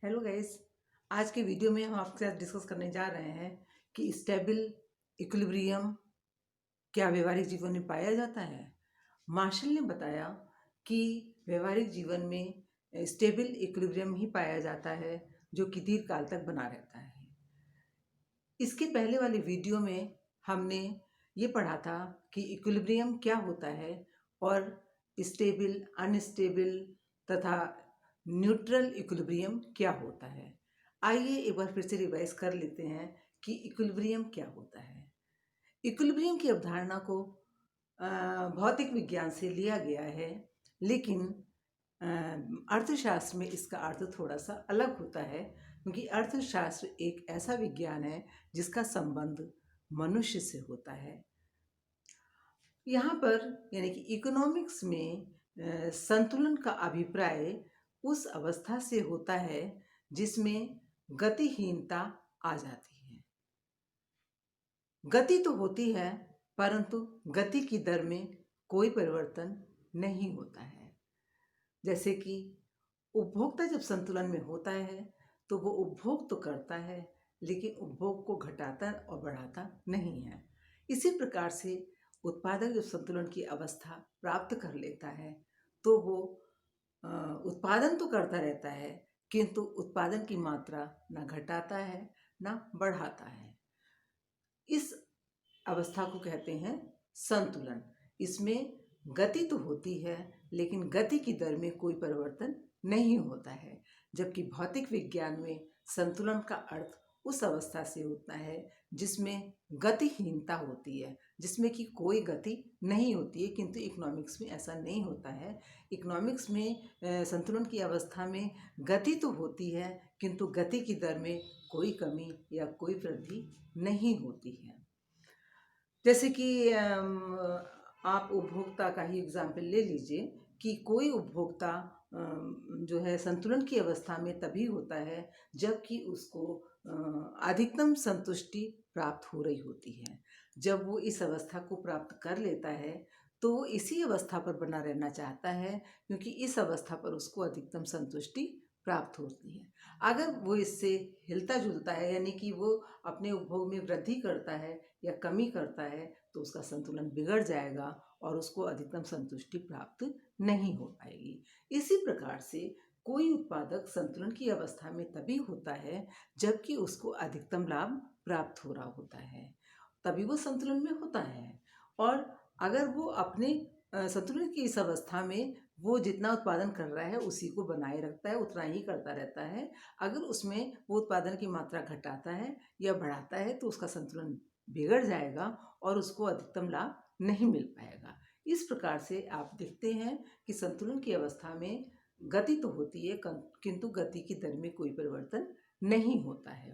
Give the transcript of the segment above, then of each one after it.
Hello guys. आज के video में हम आपके साथ डिस्कस करने जा रहे हैं कि स्टेबल इक्विलिब्रियम क्या व्यवहारिक जीवन में पाया जाता है। मार्शल ने बताया कि व्यवहारिक जीवन में स्टेबल इक्विलिब्रियम ही पाया जाता है जो कि दीर्घकाल तक बना रहता है। इसके पहले वाले वीडियो में हमने ये पढ़ा था कि इक्विलिब्रियम क्या होता है और स्टेबल, अनस्टेबल तथा न्यूट्रल इक्विलिब्रियम क्या होता है। आइए एक बार फिर से रिवाइज कर लेते हैं कि इक्विलिब्रियम क्या होता है। इक्विलिब्रियम की अवधारणा को भौतिक विज्ञान से लिया गया है, लेकिन अर्थशास्त्र में इसका अर्थ थोड़ा सा अलग होता है, क्योंकि अर्थशास्त्र एक ऐसा विज्ञान है जिसका संबंध मनुष्य से होता है। यहाँ पर यानी कि इकोनॉमिक्स में संतुलन का अभिप्राय उस अवस्था से होता है जिसमें गतिहीनता आ जाती है। गति तो होती है परंतु गति की दर में कोई परिवर्तन नहीं होता है। जैसे कि उपभोक्ता जब संतुलन में होता है तो वो उपभोग तो करता है, लेकिन उपभोग को घटाता और बढ़ाता नहीं है। इसी प्रकार से उत्पादक जब संतुलन की अवस्था प्राप्त कर लेता है तो वो उत्पादन तो करता रहता है, किंतु उत्पादन की मात्रा न घटाता है न बढ़ाता है। इस अवस्था को कहते हैं संतुलन। इसमें गति तो होती है लेकिन गति की दर में कोई परिवर्तन नहीं होता है, जबकि भौतिक विज्ञान में संतुलन का अर्थ उस अवस्था से होता है जिसमें गतिहीनता होती है, जिसमें कि कोई गति नहीं होती है। किंतु इकोनॉमिक्स में ऐसा नहीं होता है। इकोनॉमिक्स में संतुलन की अवस्था में गति तो होती है किंतु गति की दर में कोई कमी या कोई वृद्धि नहीं होती है। जैसे कि आप उपभोक्ता का ही एग्जाम्पल ले लीजिए कि कोई उपभोक्ता जो है संतुलन की अवस्था में तभी होता है जबकि उसको अधिकतम संतुष्टि प्राप्त हो रही होती है। जब वो इस अवस्था को प्राप्त कर लेता है तो वो इसी अवस्था पर बना रहना चाहता है, क्योंकि इस अवस्था पर उसको अधिकतम संतुष्टि प्राप्त होती है। अगर वो इससे हिलता जुलता है यानी कि वो अपने उपभोग में वृद्धि करता है या कमी करता है तो उसका संतुलन बिगड़ जाएगा और उसको अधिकतम संतुष्टि प्राप्त नहीं हो पाएगी। इसी प्रकार से कोई उत्पादक संतुलन की अवस्था में तभी होता है जबकि उसको अधिकतम लाभ प्राप्त हो रहा होता है, तभी वो संतुलन में होता है। और अगर वो अपने संतुलन की इस अवस्था में वो जितना उत्पादन कर रहा है उसी को बनाए रखता है, उतना ही करता रहता है। अगर उसमें वो उत्पादन की मात्रा घटाता है या बढ़ाता है तो उसका संतुलन बिगड़ जाएगा और उसको अधिकतम लाभ नहीं मिल पाएगा। इस प्रकार से आप देखते हैं कि संतुलन की अवस्था में गति तो होती है किंतु गति की दर में कोई परिवर्तन नहीं होता है।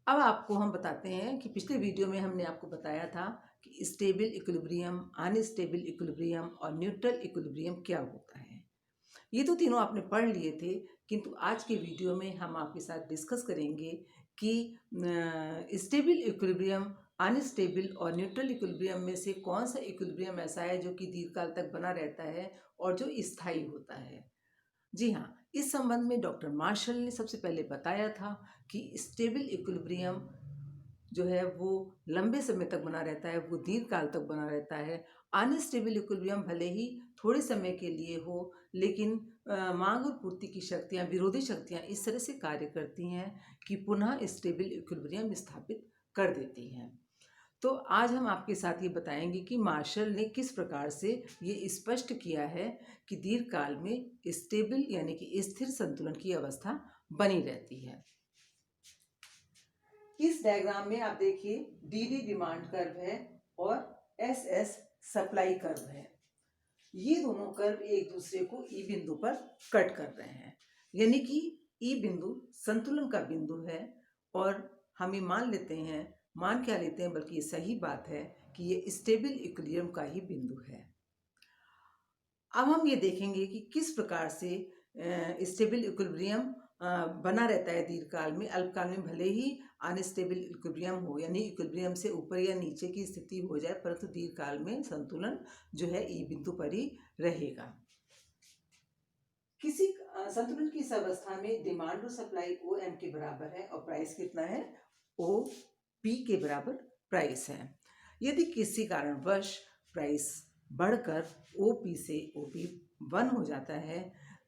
अब आपको हम बताते हैं कि पिछले वीडियो में हमने आपको बताया था कि स्टेबल इक्विलिब्रियम, अनस्टेबल इक्विलिब्रियम और न्यूट्रल इक्विलिब्रियम क्या होता है। ये तो तीनों आपने पढ़ लिए थे, किंतु आज के वीडियो में हम आपके साथ डिस्कस करेंगे कि स्टेबल इक्विलिब्रियम, अनस्टेबल और न्यूट्रल इक्विलिब्रियम में से कौन सा इक्विलिब्रियम ऐसा है जो कि दीर्घकाल तक बना रहता है और जो स्थायी होता है। जी हाँ, इस संबंध में डॉक्टर मार्शल ने सबसे पहले बताया था कि स्टेबल इक्विलिब्रियम जो है वो लंबे समय तक बना रहता है, वो दीर्घकाल तक बना रहता है। अनस्टेबल इक्विलिब्रियम भले ही थोड़े समय के लिए हो, लेकिन मांग और पूर्ति की शक्तियाँ, विरोधी शक्तियाँ इस तरह से कार्य करती हैं कि पुनः स्टेबल इक्विलिब्रियम स्थापित कर देती हैं। तो आज हम आपके साथ ये बताएंगे कि मार्शल ने किस प्रकार से ये स्पष्ट किया है कि दीर्घकाल में स्टेबल यानी कि स्थिर संतुलन की अवस्था बनी रहती है। इस डायग्राम में आप देखिए डी डिमांड कर्व है और एस सप्लाई कर्व है। ये दोनों कर्व एक दूसरे को ई बिंदु पर कट कर रहे हैं, यानी कि ई बिंदु संतुलन का बिंदु है। और हम ये मान लेते हैं, मान क्या लेते हैं बल्कि ये सही बात है कि ये स्टेबल इक्विलिब्रियम का ही बिंदु है। अब हम ये देखेंगे कि किस प्रकार से स्टेबल इक्विलिब्रियम बना रहता है दीर्घकाल में। अल्पकाल में भले ही अनस्टेबल इक्विलिब्रियम हो, यानी इक्विलिब्रियम से ऊपर या नीचे की स्थिति हो जाए, परंतु दीर्घकाल में संतुलन जो है ई बिंदु पर ही रहेगा। किसी संतुलन की इस अवस्था में डिमांड और सप्लाई ओ एम के बराबर है और प्राइस कितना है, ओ पी के बराबर प्राइस है। यदि किसी कारणवश प्राइस बढ़कर ओ पी से ओ पी 1 हो जाता है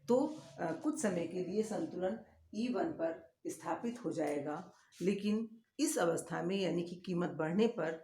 तो कुछ समय के लिए संतुलन ई 1 पर स्थापित हो जाएगा, लेकिन इस अवस्था में यानी कि कीमत बढ़ने पर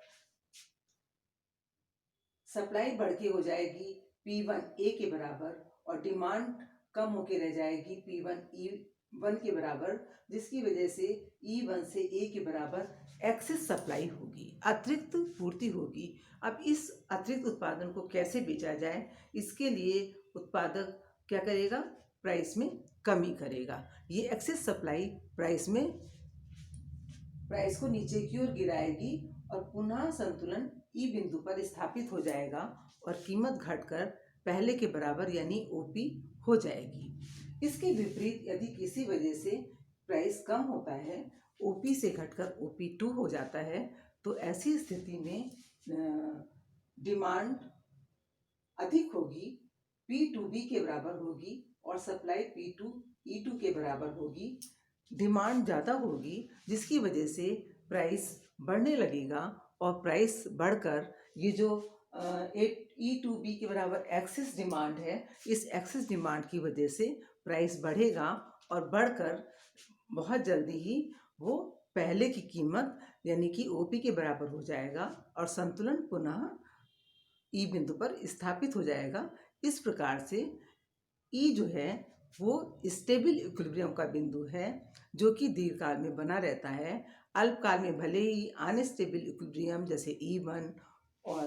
सप्लाई बढ़ के हो जाएगी P1 ए के बराबर और डिमांड कम होके रह जाएगी P1 E1 के बराबर, जिसकी वजह से E1 से ए के बराबर एक्सेस सप्लाई होगी, अतिरिक्त पूर्ति होगी। अब इस अतिरिक्त उत्पादन को कैसे बेचा जाए, इसके लिए उत्पादक क्या करेगा, प्राइस में कमी करेगा। ये एक्सेस सप्लाई प्राइस को नीचे की ओर गिराएगी और पुनः संतुलन ई बिंदु पर स्थापित हो जाएगा और कीमत घटकर पहले के बराबर यानी ओपी हो जाएगी। इसके विपरीत यदि किसी वजह से प्राइस कम होता है, ओपी से घटकर OP2 हो जाता है, तो ऐसी स्थिति में डिमांड अधिक होगी, P2B के बराबर होगी और सप्लाई P2E2 के बराबर होगी। डिमांड ज़्यादा होगी जिसकी वजह से प्राइस बढ़ने लगेगा और प्राइस बढ़कर ये जो E2B के बराबर एक्सेस डिमांड है, इस एक्सेस डिमांड की वजह से प्राइस बढ़ेगा और बढ़कर बहुत जल्दी ही वो पहले की कीमत यानी कि ओपी के बराबर हो जाएगा और संतुलन पुनः ई बिंदु पर स्थापित हो जाएगा। इस प्रकार से ई जो है वो स्टेबल इक्विलिब्रियम का बिंदु है जो कि दीर्घकाल में बना रहता है। अल्पकाल में भले ही अनस्टेबल इक्विलिब्रियम जैसे E1 और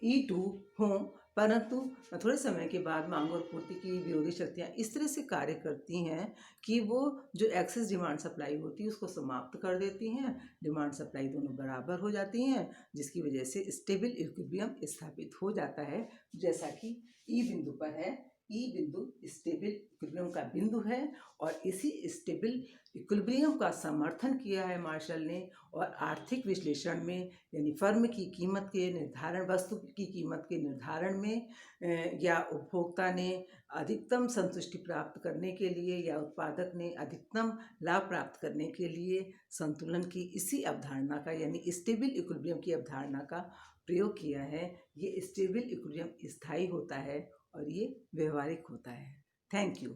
E2 हों, परंतु थोड़े समय के बाद मांग और पूर्ति की विरोधी शक्तियाँ इस तरह से कार्य करती हैं कि वो जो एक्सेस डिमांड सप्लाई होती है उसको समाप्त कर देती हैं, डिमांड सप्लाई दोनों बराबर हो जाती हैं, जिसकी वजह से स्टेबल इक्विलिब्रियम स्थापित हो जाता है, जैसा कि ई बिंदु पर है। ई बिंदु स्टेबल इक्विलिब्रियम का बिंदु है और इसी स्टेबल इक्विलिब्रियम का समर्थन किया है मार्शल ने और आर्थिक विश्लेषण में यानी फर्म की कीमत के निर्धारण, वस्तु की कीमत के निर्धारण में या उपभोक्ता ने अधिकतम संतुष्टि प्राप्त करने के लिए या उत्पादक ने अधिकतम लाभ प्राप्त करने के लिए संतुलन की इसी अवधारणा का यानी स्टेबल इक्विलिब्रियम की अवधारणा का प्रयोग किया है। ये स्टेबल इक्विलिब्रियम स्थायी होता है और ये व्यवहारिक होता है। Thank you.